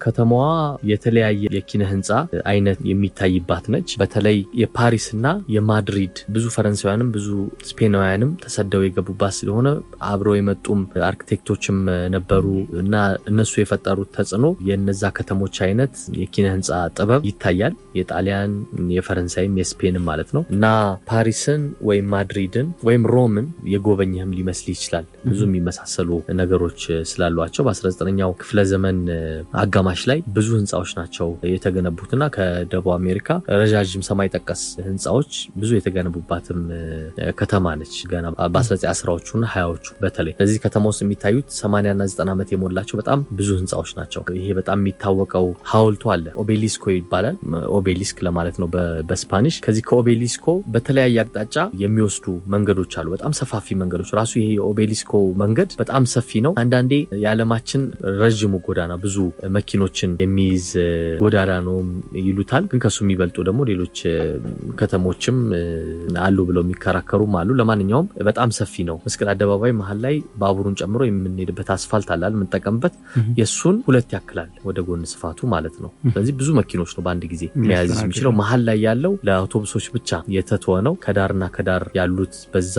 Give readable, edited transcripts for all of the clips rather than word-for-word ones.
ከተማዋ የተለያየ የኪነ ህንጻ አይነት የሚታይባት ነች። በተለይ የፓሪስና የማድሪድ ብዙ ፈረንሳውያንም ብዙ ስፔናውያንም ተሰደው የገቡባት ስለሆነ አብረው የመጡም አርኪቴክቶችም ነበሩ እና እነሱ የፈጠሩት ተጽዕኖ የነዛ ከተሞች አይነት የኪነ ህንጻ ጥበብ ይታያል። የጣሊያን የፈረንሳይም የስፔንም ማለት ነው እና ፓሪስን ወይም ማድሪድን ወይም ሮምን የጎበኘህም ሊመስል ይችላል። ብዙ የሚመሳሰሉ ነገሮች ስላሏቸው በ19ኛው ክፍለ ዘመን አጋማሽ ላይ ብዙ ህንጻዎች ናቸው የተገነቡትና ከደቡብ አሜሪካ ረጃጅም ሰማይ ጠቀስ ህንጻዎች ብዙ የተገነቡባትም ከተማ ነች ገና በ1910ዎቹና 20ዎቹ በተለይ ስለዚህ ከተማ ውስጥ የሚታዩት 80 እና 90 ዓመት የሞላቸው በጣም ብዙ ህንጻዎች ናቸው። ይሄ በጣም የሚታወቀው ሐውልቱ አለ ኦቤሊስኮ ይባላል። ኦቤሊስክ ለማለት ነው በስፓኒሽ። ከዚህ ከኦቤሊስኮ በተለያየ አቅጣጫ የሚወስዱ መንገዶች አሉ። በጣም ሰፋፊ መንገዶች ራሱ ይሄ የኦቤሊስኮ መንገድ በጣም ሰፊ ነው። አንዳንዴ የዓለማችን ረጅሙ ጎዳና ብዙ መኪኖችን የሚይዝ ጎዳና ነው ይሉታል። ግን ከሱ የሚበልጡ ደግሞ ሌሎች ከተሞችም አሉ ብለው የሚከራከሩም አሉ። ለማንኛውም በጣም ሰፊ ነው። መስቀል አደባባይ መሃል ላይ ባቡሩን ጨምሮ የምንሄድበት አስፋልት አለ የምንጠቀምበት የሱን ሁለት ያክላል ወደ ጎን ስፋቱ ማለት ነው። ስለዚህ ብዙ መኪኖች ነው በአንድ ጊዜ መያዝ የሚችለው። መሃል ላይ ያለው ለአውቶቡሶች ብቻ የተተወ ነው። ከዳርና ከዳር ያሉት በዛ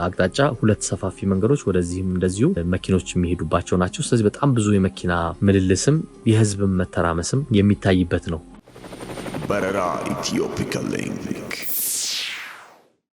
አቅጣጫ ሁለት ሰፋፊ መንገዶች ወደዚህም እንደዚሁ መኪኖች የሚሄዱባቸው ናቸው። ስለዚህ በጣም ብዙ የመኪና ምልልስም የህዝብ መተራመስም የሚታይበት ነው። በረራ ኢትዮፒካ ሊንክ